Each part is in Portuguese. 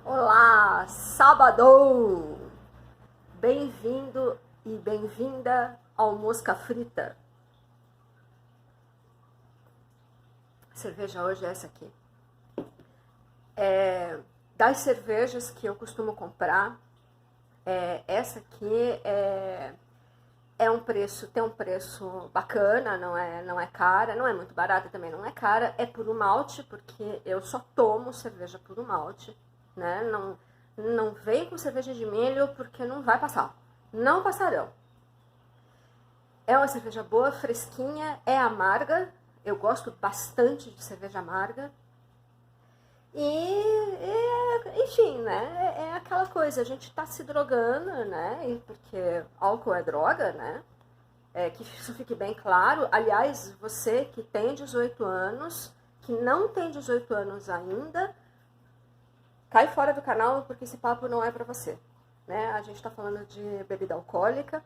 Olá, sábado! Bem-vindo e bem-vinda ao Mosca Frita. A cerveja hoje é essa aqui. Das cervejas que eu costumo comprar, essa aqui tem um preço bacana, não é cara, não é muito barata, também não é cara, é puro malte, porque eu só tomo cerveja puro malte, né? Não vem com cerveja de milho, porque não vai passar. Não passarão. É uma cerveja boa, fresquinha, é amarga, eu gosto bastante de cerveja amarga. Enfim, né? É aquela coisa, a gente tá se drogando, né? Porque álcool é droga, né? Que isso fique bem claro. Aliás, você que tem 18 anos, que não tem 18 anos ainda, cai fora do canal porque esse papo não é pra você, né? A gente tá falando de bebida alcoólica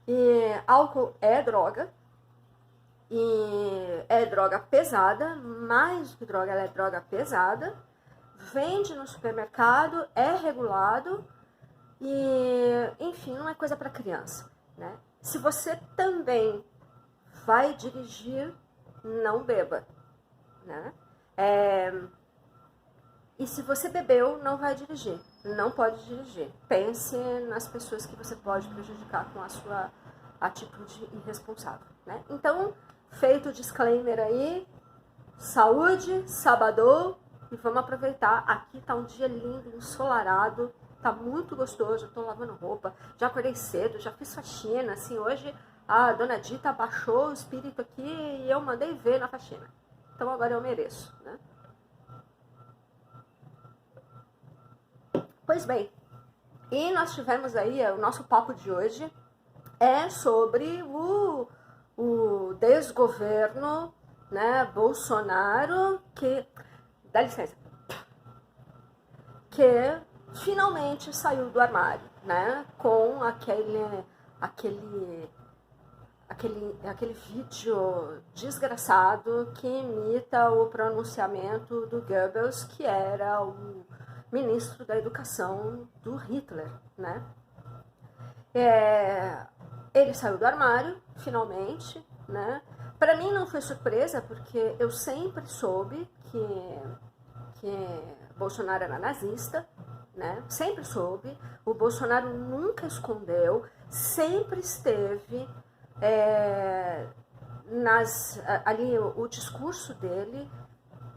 e álcool é droga. E é droga pesada, mais do que droga, ela é droga pesada. Vende no supermercado, é regulado e, enfim, não é coisa para criança, né? Se você também vai dirigir, não beba, né? E se você bebeu, não vai dirigir, não pode dirigir. Pense nas pessoas que você pode prejudicar com a sua atitude irresponsável, né? Então, feito o disclaimer aí, saúde, sábado, e vamos aproveitar. Aqui tá um dia lindo, ensolarado, tá muito gostoso, eu tô lavando roupa, já acordei cedo, já fiz faxina, assim, hoje a dona Dita baixou o espírito aqui e eu mandei ver na faxina. Então agora eu mereço, né? Pois bem, e nós tivemos aí, o nosso papo de hoje é sobre o desgoverno, né, Bolsonaro, que, dá licença, que finalmente saiu do armário, né, com aquele vídeo desgraçado que imita o pronunciamento do Goebbels, que era o ministro da educação do Hitler, né? Ele saiu do armário, finalmente, né? Para mim não foi surpresa, porque eu sempre soube que Bolsonaro era nazista, né? Sempre soube. O Bolsonaro nunca escondeu, sempre esteve ali o discurso dele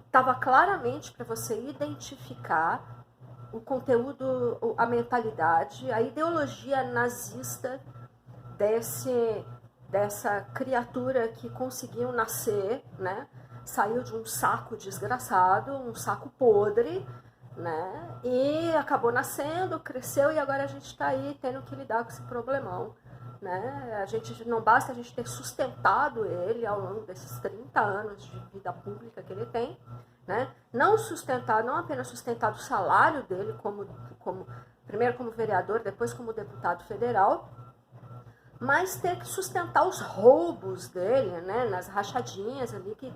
estava claramente para você identificar o conteúdo, a mentalidade, a ideologia nazista dessa criatura que conseguiu nascer, né? Saiu de um saco desgraçado, um saco podre, né? E acabou nascendo, cresceu e agora a gente está aí tendo que lidar com esse problemão, né? A gente não basta a gente ter sustentado ele ao longo desses 30 anos de vida pública que ele tem, né? Não apenas sustentar o salário dele primeiro como vereador, depois como deputado federal, mas ter que sustentar os roubos dele, né, nas rachadinhas ali, que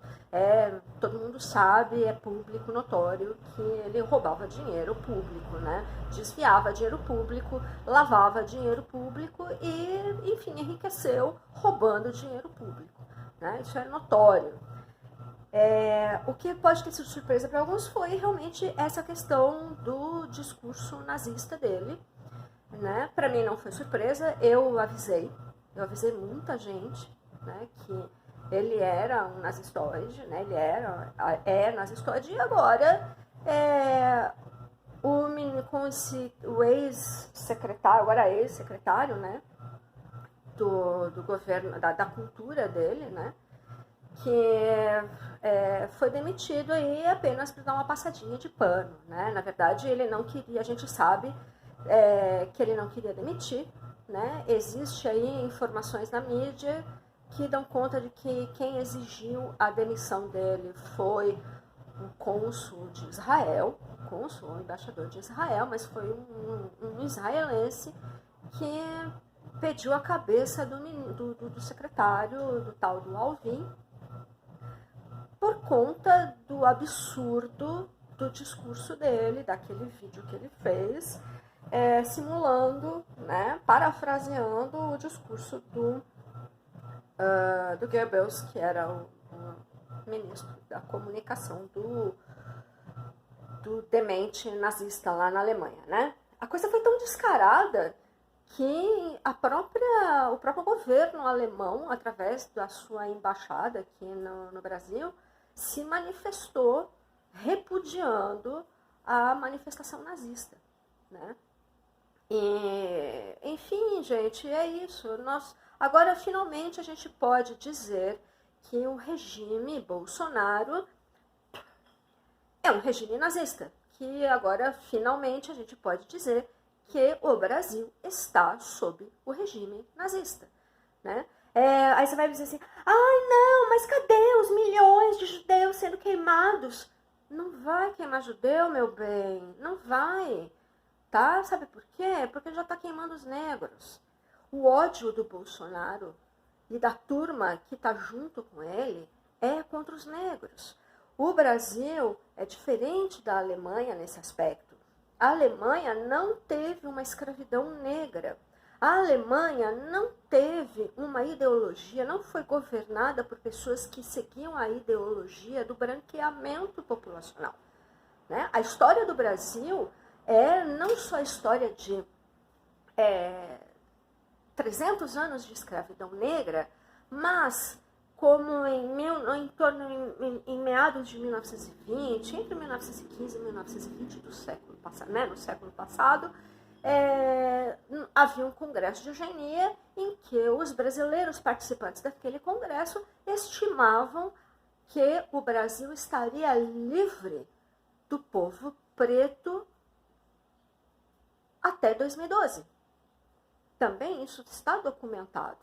todo mundo sabe, é público, notório, que ele roubava dinheiro público, né, desviava dinheiro público, lavava dinheiro público e, enfim, enriqueceu roubando dinheiro público, né, isso é notório. O que pode ter sido surpresa para alguns foi realmente essa questão do discurso nazista dele, né? Para mim não foi surpresa, eu avisei muita gente, né, que ele era um nazistoide, né, ele é nazistoide, e agora o menino o ex-secretário, agora ex-secretário, né, do governo, da cultura dele, né, que foi demitido aí apenas para dar uma passadinha de pano, né? Na verdade, ele não queria, a gente sabe que ele não queria demitir, né? Existe aí informações na mídia que dão conta de que quem exigiu a demissão dele foi um cônsul de Israel, um embaixador de Israel, mas foi um israelense que pediu a cabeça do secretário, do tal do Alvin, por conta do absurdo do discurso dele, daquele vídeo que ele fez, simulando, né, parafraseando o discurso do Goebbels, que era o ministro da comunicação do demente nazista lá na Alemanha, né? A coisa foi tão descarada que o próprio governo alemão, através da sua embaixada aqui no Brasil, se manifestou repudiando a manifestação nazista, né? E, enfim, gente, é isso. Agora, finalmente, a gente pode dizer que o regime Bolsonaro é um regime nazista, que agora, finalmente, a gente pode dizer que o Brasil está sob o regime nazista, né? Aí você vai dizer assim, ai não, mas cadê os milhões de judeus sendo queimados? Não vai queimar judeu, meu bem, não vai, tá? Sabe por quê? Porque já está queimando os negros. O ódio do Bolsonaro e da turma que está junto com ele é contra os negros. O Brasil é diferente da Alemanha nesse aspecto. A Alemanha não teve uma escravidão negra. A Alemanha não teve uma ideologia, não foi governada por pessoas que seguiam a ideologia do branqueamento populacional, né? A história do Brasil é não só a história de 300 anos de escravidão negra, mas como em meados de 1920, entre 1915 e 1920 do século passado, né, no século passado, havia um congresso de eugenia em que os brasileiros participantes daquele congresso estimavam que o Brasil estaria livre do povo preto até 2012. Também isso está documentado,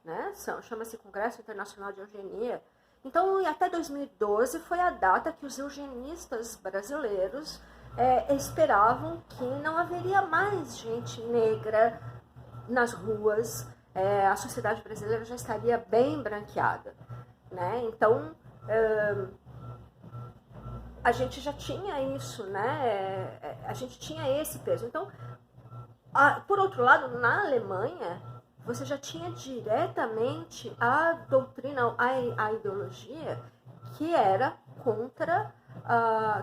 né? Chama-se Congresso Internacional de Eugenia. Então, até 2012 foi a data que os eugenistas brasileiros esperavam que não haveria mais gente negra nas ruas, a sociedade brasileira já estaria bem branqueada, né? Então, a gente já tinha isso, né? A gente tinha esse peso. Então, por outro lado, na Alemanha, você já tinha diretamente a doutrina, a ideologia que era contra,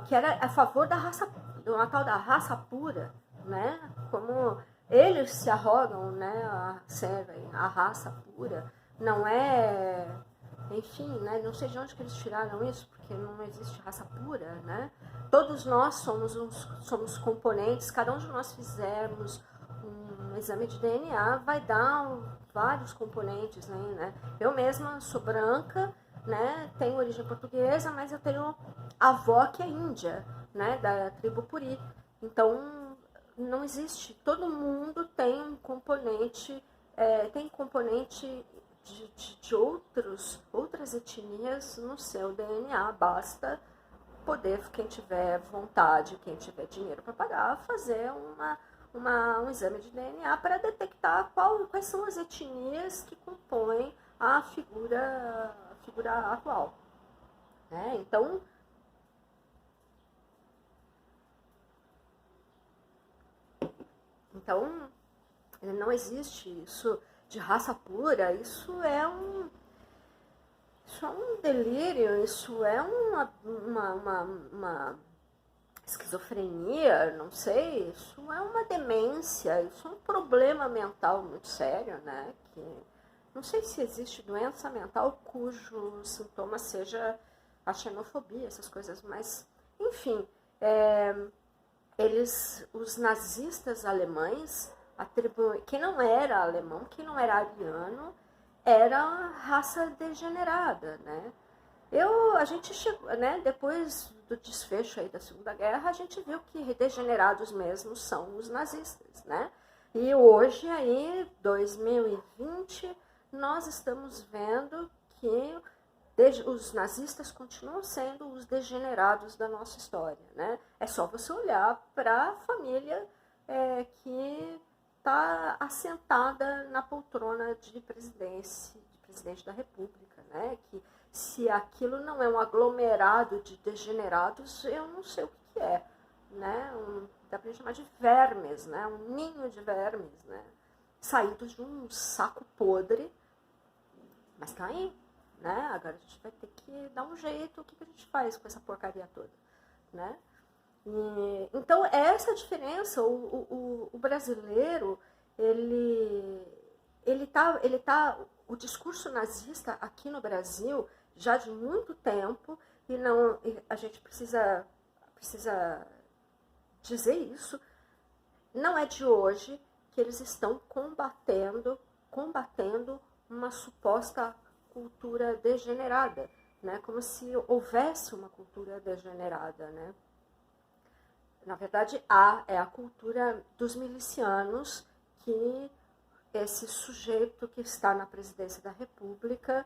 que era a favor da raça, uma tal da raça pura, né? Como eles se arrogam, né, servem a raça pura, não é, enfim, né? Não sei de onde que eles tiraram isso, porque não existe raça pura, né? Todos nós somos componentes, cada um de nós fizermos um exame de DNA vai dar vários componentes, né? Eu mesma sou branca, né? Tenho origem portuguesa, mas eu tenho avó que é índia, né? Da tribo Puri. Então, não existe. Todo mundo tem um componente, de outras etnias no seu DNA. Basta poder, quem tiver vontade, quem tiver dinheiro para pagar, fazer um exame de DNA para detectar quais são as etnias que compõem a figura atual, né? Então, não existe isso de raça pura, isso é um delírio, isso é uma esquizofrenia, não sei, isso é uma demência, isso é um problema mental muito sério, né? Que não sei se existe doença mental cujo sintoma seja a xenofobia, essas coisas, mas, enfim, os nazistas alemães quem não era alemão, quem não era ariano, era raça degenerada, né? A gente chegou, né, depois do desfecho aí da Segunda Guerra, a gente viu que degenerados mesmo são os nazistas, né? E hoje, aí, 2020, nós estamos vendo que os nazistas continuam sendo os degenerados da nossa história, né? É só você olhar para a família que está assentada na poltrona de presidente da República, né? Que se aquilo não é um aglomerado de degenerados, eu não sei o que é, né? Dá pra gente chamar de vermes, né? Um ninho de vermes, né? Saídos de um saco podre, mas tá aí, né? Agora a gente vai ter que dar um jeito, o que a gente faz com essa porcaria toda, né? Então, essa é a diferença. O brasileiro, o discurso nazista aqui no Brasil já de muito tempo, e a gente precisa dizer isso, não é de hoje que eles estão combatendo uma suposta cultura degenerada, né? Como se houvesse uma cultura degenerada, né? Na verdade, é a cultura dos milicianos que esse sujeito que está na presidência da República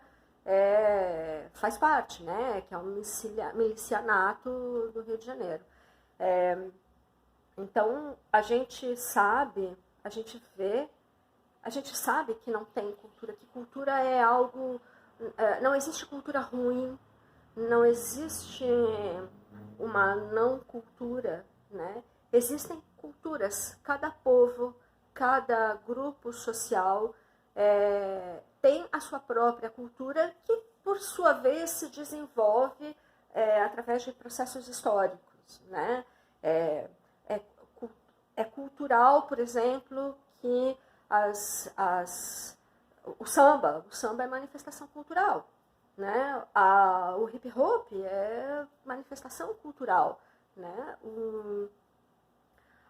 faz parte, né? Que é um milicianato do Rio de Janeiro. Então, a gente sabe que não tem cultura, que cultura é algo... não existe cultura ruim, não existe uma não cultura, né? Existem culturas, cada povo, cada grupo social tem a sua própria cultura que, por sua vez, se desenvolve através de processos históricos, né? É cultural, por exemplo, que o samba é manifestação cultural, né? O hip hop é manifestação cultural, né?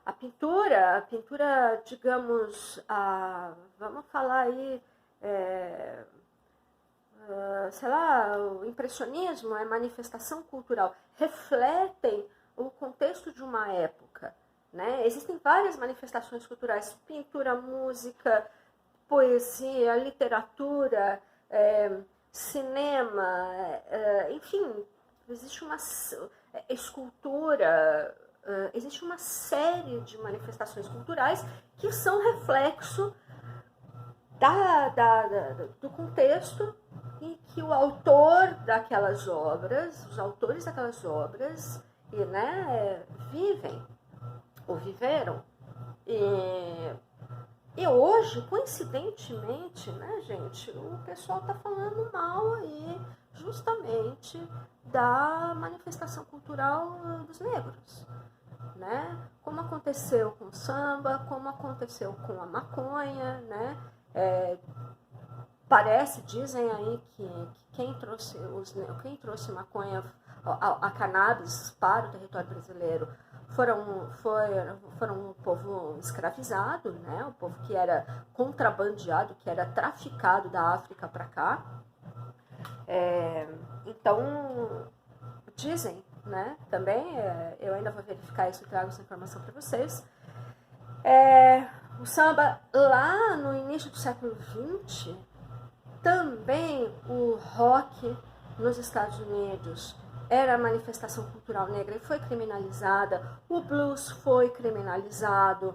A pintura, digamos, vamos falar aí, sei lá, o impressionismo é manifestação cultural, refletem o contexto de uma época, né? Existem várias manifestações culturais, pintura, música, poesia, literatura, cinema, enfim, existe uma escultura, existe uma série de manifestações culturais que são reflexo do contexto em que o autor daquelas obras, os autores daquelas obras, né, vivem ou viveram. E hoje, coincidentemente, né, gente, o pessoal está falando mal aí justamente da manifestação cultural dos negros, né? Como aconteceu com o samba, como aconteceu com a maconha, né? Dizem aí que quem trouxe maconha, a cannabis para o território brasileiro foram um povo escravizado, né? O povo que era contrabandeado, que era traficado da África para cá. Então, dizem, né? Também, eu ainda vou verificar isso e trago essa informação para vocês. O samba, lá no início do século XX, também o rock nos Estados Unidos era manifestação cultural negra e foi criminalizada, o blues foi criminalizado,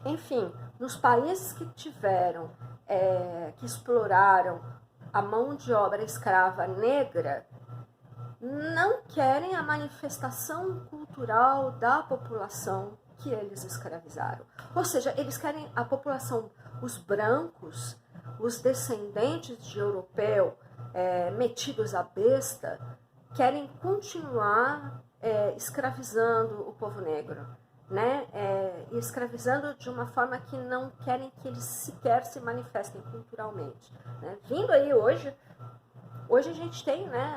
enfim, nos países que que exploraram a mão de obra escrava negra, não querem a manifestação cultural da população que eles escravizaram. Ou seja, eles querem a população, os brancos, os descendentes de europeu, metidos à besta, querem continuar escravizando o povo negro, né? Escravizando de uma forma que não querem que eles sequer se manifestem culturalmente, né? Vindo aí hoje a gente tem, né,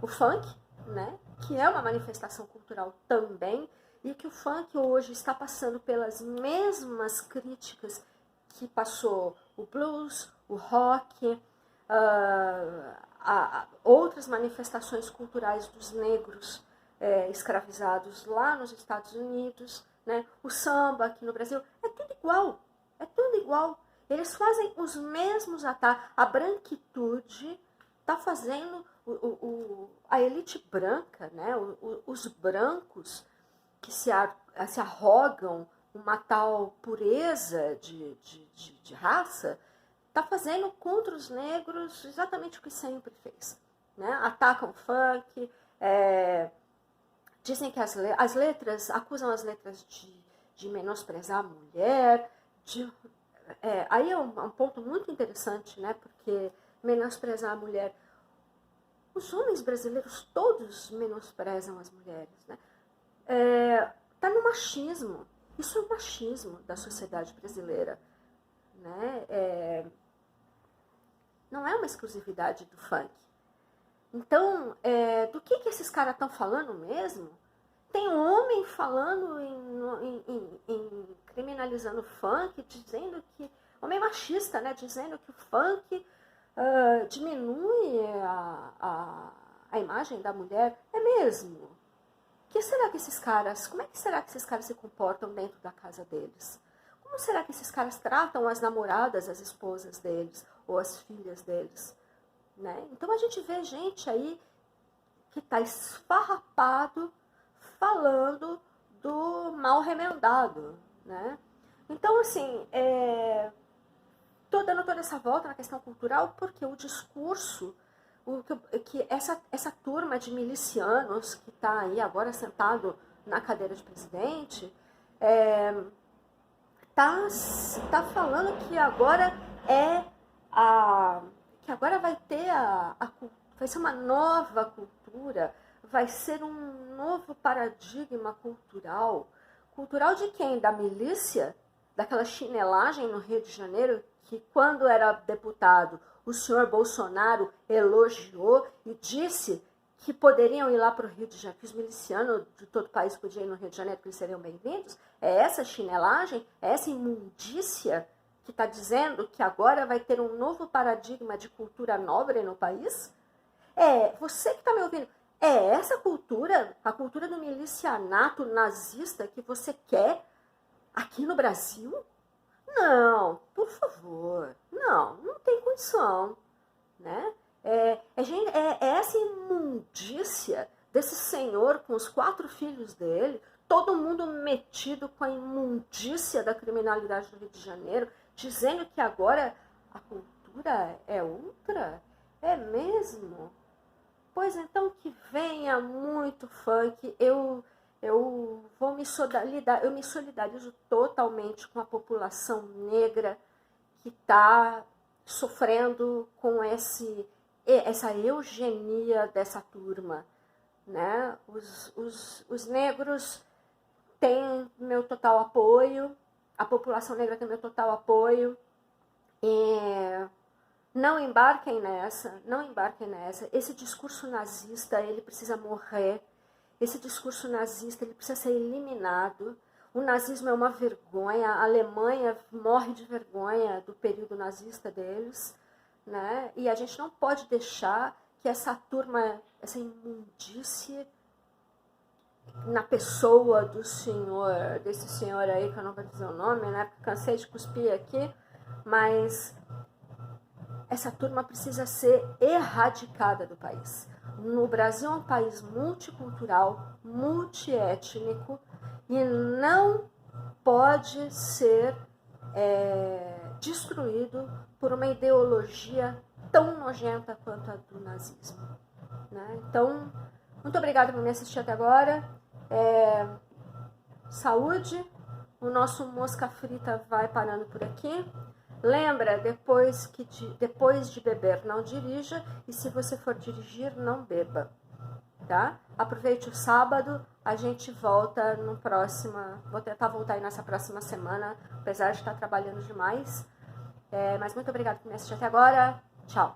o funk, né, que é uma manifestação cultural também, e que o funk hoje está passando pelas mesmas críticas que passou o blues, o rock, outras manifestações culturais dos negros escravizados lá nos Estados Unidos, né? O samba aqui no Brasil, é tudo igual. Eles fazem os mesmos ataques. A branquitude está fazendo a elite branca, né? Os brancos que se arrogam uma tal pureza de raça, está fazendo contra os negros exatamente o que sempre fez, né? Atacam o funk, dizem que as letras, acusam as letras de menosprezar a mulher, aí é um ponto muito interessante, né? Porque menosprezar a mulher, os homens brasileiros todos menosprezam as mulheres, né? Tá no machismo, isso é o machismo da sociedade brasileira, né? Não é uma exclusividade do funk. Então, do que esses caras estão falando mesmo? Tem um homem falando em criminalizando o funk, dizendo que... Homem machista, né? Dizendo que o funk diminui a imagem da mulher. É mesmo? Como é que será que esses caras se comportam dentro da casa deles? Como será que esses caras tratam as namoradas, as esposas deles, ou as filhas deles? Né? Então a gente vê gente aí que está esfarrapado falando do mal remendado, né? Então, assim, estou dando toda essa volta na questão cultural porque o discurso, que essa turma de milicianos que está aí agora sentado na cadeira de presidente, tá falando que agora que agora vai ter vai ser uma nova cultura, vai ser um novo paradigma cultural. Cultural de quem? Da milícia? Daquela chinelagem no Rio de Janeiro, que quando era deputado, o senhor Bolsonaro elogiou e disse que poderiam ir lá para o Rio de Janeiro, que os milicianos de todo o país podiam ir no Rio de Janeiro, que eles seriam bem-vindos. É essa chinelagem, é essa imundícia que está dizendo que agora vai ter um novo paradigma de cultura nobre no país? Você que está me ouvindo, é essa cultura, a cultura do milicianato nazista que você quer aqui no Brasil? Não, por favor, não tem condição, né? Essa imundícia desse senhor com os 4 filhos dele, todo mundo metido com a imundícia da criminalidade do Rio de Janeiro, dizendo que agora a cultura é outra? É mesmo? Pois então que venha muito funk. Eu me solidarizo totalmente com a população negra que está sofrendo com essa eugenia dessa turma, né? Os negros têm meu total apoio, a população negra tem meu total apoio. Não embarquem nessa. Esse discurso nazista, ele precisa morrer. Esse discurso nazista, ele precisa ser eliminado. O nazismo é uma vergonha. A Alemanha morre de vergonha do período nazista deles, né? E a gente não pode deixar que essa turma, essa imundície, na pessoa desse senhor aí, que eu não vou dizer o nome, né? Porque cansei de cuspir aqui, mas essa turma precisa ser erradicada do país. No Brasil é um país multicultural, multiétnico, e não pode ser destruído por uma ideologia tão nojenta quanto a do nazismo, né? Então, muito obrigada por me assistir até agora. Saúde. O nosso Mosca Frita vai parando por aqui. Lembra, depois de beber, não dirija, e se você for dirigir, não beba, tá? Aproveite o sábado, a gente volta vou tentar voltar aí nessa próxima semana, apesar de estar trabalhando demais. Mas muito obrigada por me assistir até agora. Tchau!